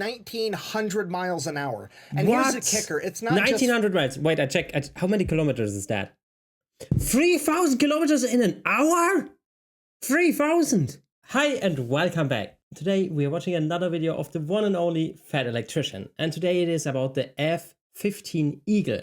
1,900 miles an hour. And What? here's the kicker. It's not 1,900 miles. Wait, I check. How many kilometers is that? 3,000 kilometers in an hour? 3,000. Hi and welcome back. Today we are watching another video of the one and only Fat Electrician. And today it is about the F-15 Eagle,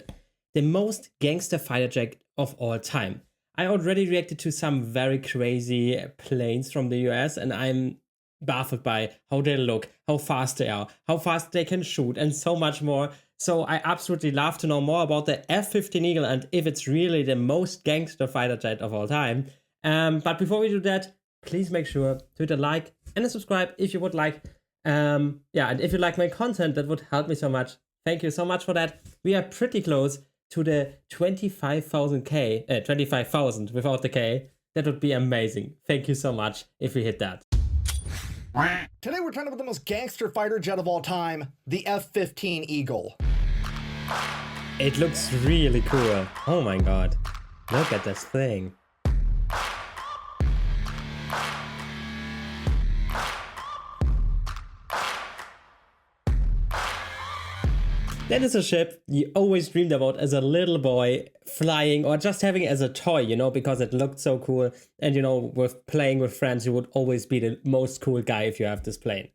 the most gangster fighter jet of all time. I already reacted to some very crazy planes from the US and I'm baffled by how they look, how fast they are, how fast they can shoot, and so much more. So I absolutely love to know more about the F-15 Eagle and if it's really the most gangster fighter jet of all time. But before we do that, please make sure to hit a like and a subscribe if you would like. And if you like my content, that would help me so much. Thank you so much for that. We are pretty close to the 25,000 without the K. That would be amazing. Thank you so much if we hit that. Today we're talking about the most gangster fighter jet of all time, the F-15 Eagle. It looks really cool. Oh my god. Look at this thing. That is a ship you always dreamed about as a little boy, flying or just having it as a toy, you know, because it looked so cool. And, you know, with playing with friends, you would always be the most cool guy if you have this plane.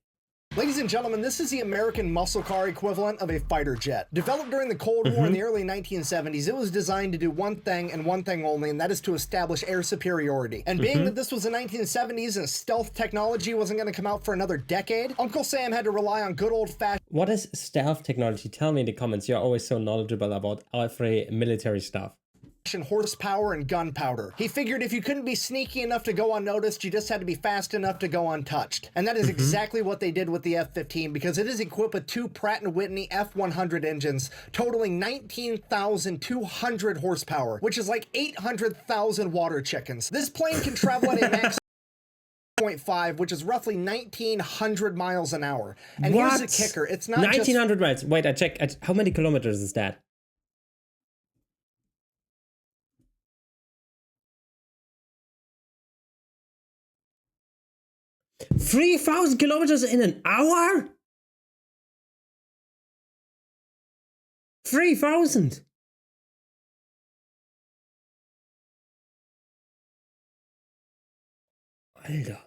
Ladies and gentlemen, this is the American muscle car equivalent of a fighter jet. Developed during the Cold War in the early 1970s, it was designed to do one thing and one thing only, and that is to establish air superiority. And being that this was the 1970s and stealth technology wasn't going to come out for another decade, Uncle Sam had to rely on good old-fashioned... What is stealth technology? Tell me in the comments. You're always so knowledgeable about every military stuff. Horsepower and gunpowder. He figured if you couldn't be sneaky enough to go unnoticed, you just had to be fast enough to go untouched. And that is exactly what they did with the F-15, because it is equipped with two Pratt & Whitney F-100 engines, totaling 19,200 horsepower, which is like 800,000 water chickens. This plane can travel at a max 0.5, which is roughly 1,900 miles an hour. And here's the kicker. It's not 1,900 miles. Wait, I check. How many kilometers is that? $3,000 kilometers in an hour? 3,000. Alter.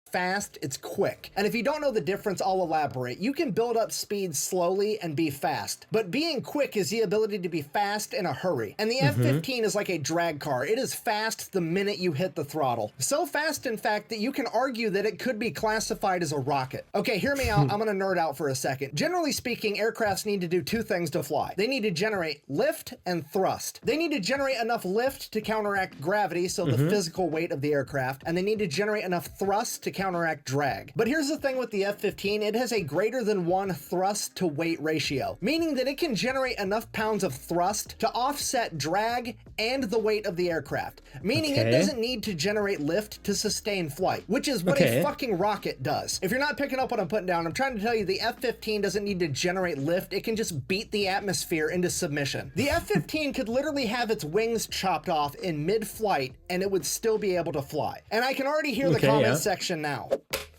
Fast, it's quick. And if you don't know the difference, I'll elaborate. You can build up speed slowly and be fast, but being quick is the ability to be fast in a hurry. And the F-15 is like a drag car. It is fast the minute you hit the throttle. So fast, in fact, that you can argue that it could be classified as a rocket. Okay, hear me out. I'm gonna nerd out for a second. Generally speaking, aircrafts need to do two things to fly. They need to generate lift and thrust. They need to generate enough lift to counteract gravity, so the physical weight of the aircraft, and they need to generate enough thrust to counteract drag. But here's the thing with the F-15, it has a greater than 1 thrust to weight ratio, meaning that it can generate enough pounds of thrust to offset drag and the weight of the aircraft, meaning it doesn't need to generate lift to sustain flight, which is what a fucking rocket does. If you're not picking up what I'm putting down, I'm trying to tell you the F-15 doesn't need to generate lift, it can just beat the atmosphere into submission. The F-15 could literally have its wings chopped off in mid-flight and it would still be able to fly. And I can already hear the comment section now.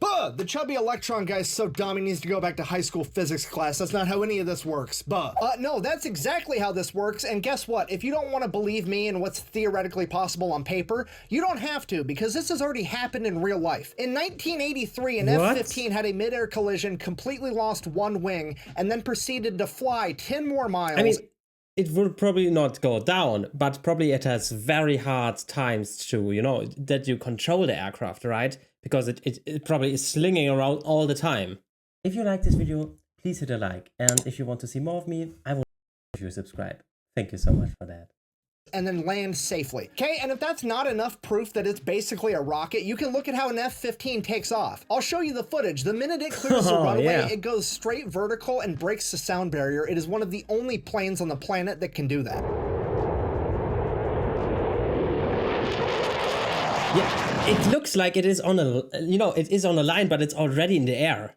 Buh! The chubby electron guy's so dumb he needs to go back to high school physics class. That's not how any of this works. Buh. No, that's exactly how this works. And guess what? If you don't want to believe me and what's theoretically possible on paper, you don't have to, because this has already happened in real life. In 1983, an F-15 had a mid-air collision, completely lost one wing, and then proceeded to fly 10 more miles. I mean, it would probably not go down, but probably it has very hard times to, you know, that you control the aircraft, right? Because it probably is slinging around all the time. If you like this video, please hit a like. And if you want to see more of me, I will if you subscribe. Thank you so much for that. And then land safely. Okay, and if that's not enough proof that it's basically a rocket, you can look at how an F-15 takes off. I'll show you the footage. The minute it clears the runway, it goes straight vertical and breaks the sound barrier. It is one of the only planes on the planet that can do that. Yeah, it looks like it is on a, you know, it is on a line, but it's already in the air.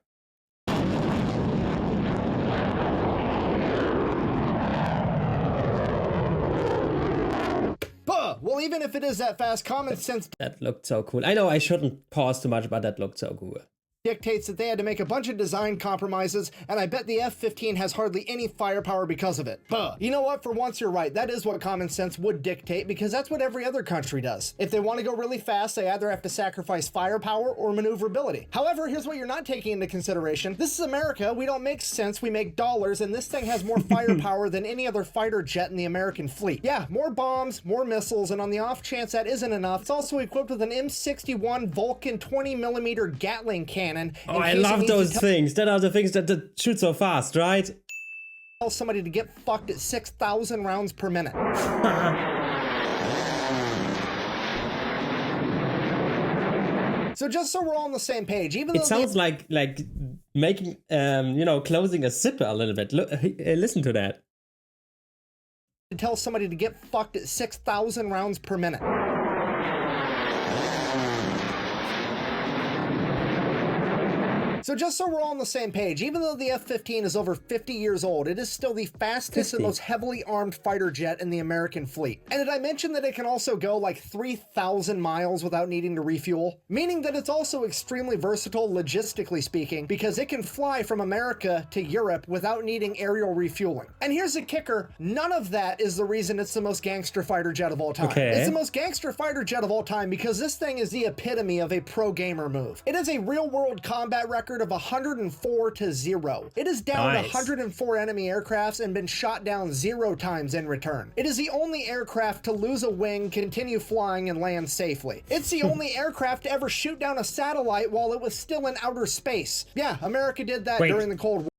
Well, even if it is that fast, common sense... That looked so cool. I know I shouldn't pause too much, but that looked so cool. dictates that they had to make a bunch of design compromises, and I bet the F-15 has hardly any firepower because of it. Buh. You know what? For once, you're right. That is what common sense would dictate, because that's what every other country does. If they want to go really fast, they either have to sacrifice firepower or maneuverability. However, here's what you're not taking into consideration. This is America. We don't make cents. We make dollars, and this thing has more firepower than any other fighter jet in the American fleet. Yeah, more bombs, more missiles, and on the off chance that isn't enough, it's also equipped with an M61 Vulcan 20mm Gatling cannon. Oh, I love those things. That are the things that shoot so fast, right? Tell somebody to get fucked at 6,000 rounds per minute. So just so we're all on the same page, even though it sounds like making you know, closing a zipper a little bit. Look, listen to that. Tell somebody to get fucked at 6,000 rounds per minute. So just so we're all on the same page, even though the F-15 is over 50 years old, it is still the fastest and most heavily armed fighter jet in the American fleet. And did I mention that it can also go like 3,000 miles without needing to refuel? Meaning that it's also extremely versatile logistically speaking, because it can fly from America to Europe without needing aerial refueling. And here's the kicker, none of that is the reason it's the most gangster fighter jet of all time. Okay. It's the most gangster fighter jet of all time because this thing is the epitome of a pro gamer move. It has a real world combat record of 104-0. It is downed 104 enemy aircrafts and been shot down 0 times in return. It is the only aircraft to lose a wing, continue flying, and land safely. It's the only aircraft to ever shoot down a satellite while it was still in outer space. Yeah, America did that during the Cold War.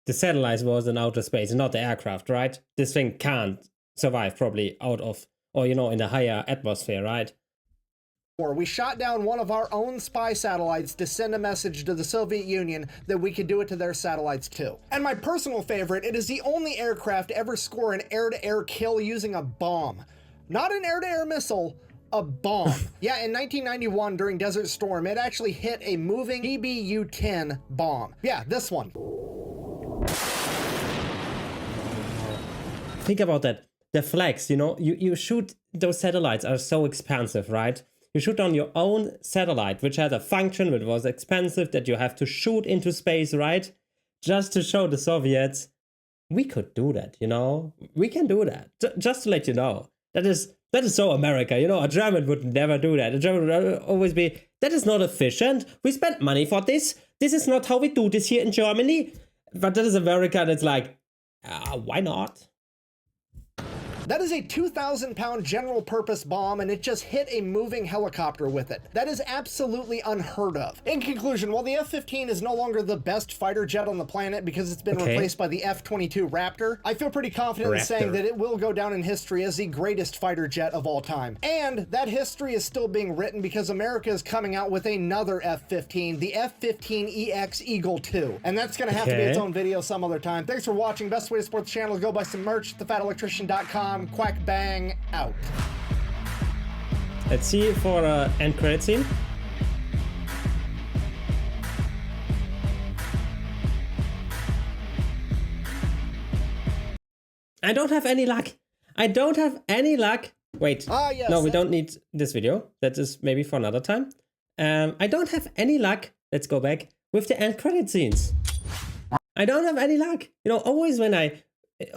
The satellite was in outer space, not the aircraft, right? This thing can't survive probably out of, or you know, in a higher atmosphere, right? We shot down one of our own spy satellites to send a message to the Soviet Union that we could do it to their satellites too. And my personal favorite, it is the only aircraft to ever score an air-to-air kill using a bomb. Not an air-to-air missile, a bomb. Yeah, in 1991 during Desert Storm, it actually hit a moving GBU-10 bomb. Yeah, this one. Think about that. The flags, you know, you shoot, those satellites are so expensive, right? You shoot down your own satellite, which had a function which was expensive, that you have to shoot into space, right? Just to show the Soviets, we could do that, you know? We can do that. Just to let you know. That is so America, you know? A German would never do that. A German would always be, that is not efficient. We spent money for this. This is not how we do this here in Germany. But that is America, and it's like, why not? That is a 2,000-pound general-purpose bomb, and it just hit a moving helicopter with it. That is absolutely unheard of. In conclusion, while the F-15 is no longer the best fighter jet on the planet because it's been replaced by the F-22 Raptor, I feel pretty confident in saying that it will go down in history as the greatest fighter jet of all time. And that history is still being written because America is coming out with another F-15, the F-15EX Eagle II. And that's going to have to be its own video some other time. Thanks for watching. Best way to support the channel is go buy some merch at thefatelectrician.com. Quack bang out. Let's see for end credit scene. I don't have any luck. I don't have any luck. Wait. Yes, no, we don't need this video. That is maybe for another time. I don't have any luck. Let's go back with the end credit scenes. I don't have any luck. You know, always when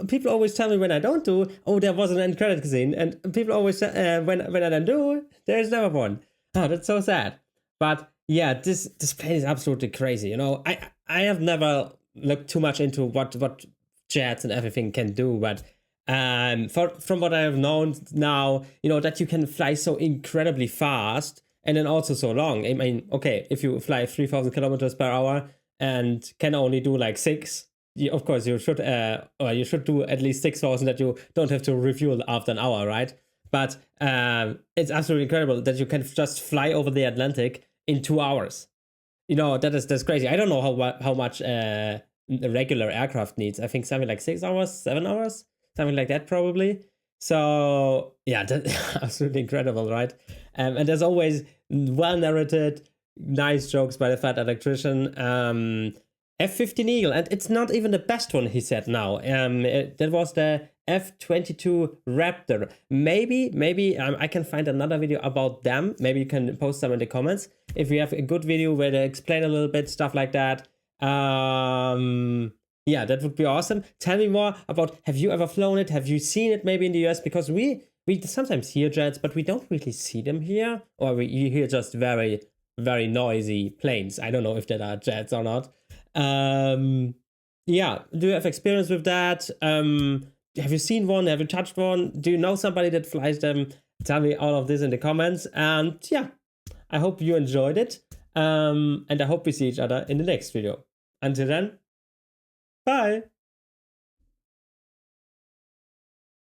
people always tell me when I don't do, oh, there was an end credit scene, and people always say when I don't do, there's never one. Oh, that's so sad. But yeah, this plane is absolutely crazy. You know, I have never looked too much into what jets and everything can do, but from what I have known now, you know, that you can fly so incredibly fast and then also so long. I mean, okay, if you fly 3,000 kilometers per hour and can only do like 6. Of course, you should do at least 6,000 that you don't have to refuel after an hour, right? But it's absolutely incredible that you can just fly over the Atlantic in 2 hours. You know, that's crazy. I don't know how much a regular aircraft needs. I think something like 6 hours, 7 hours, something like that probably. So yeah, that's absolutely incredible, right? And there's always well narrated, nice jokes by the fat electrician. F-15 Eagle, and it's not even the best one, he said now. That was the F-22 Raptor. Maybe I can find another video about them. Maybe you can post them in the comments if we have a good video where they explain a little bit stuff like that. Yeah, that would be awesome. Tell me more about, have you ever flown it? Have you seen it maybe in the US? Because we sometimes hear jets, but we don't really see them here. Or you hear just very, very noisy planes. I don't know if that are jets or not. Yeah, do you have experience with that? Have you seen one? Have you touched one? Do you know somebody that flies them? Tell me all of this in the comments. And yeah, I hope you enjoyed it. And I hope we see each other in the next video. Until then, bye!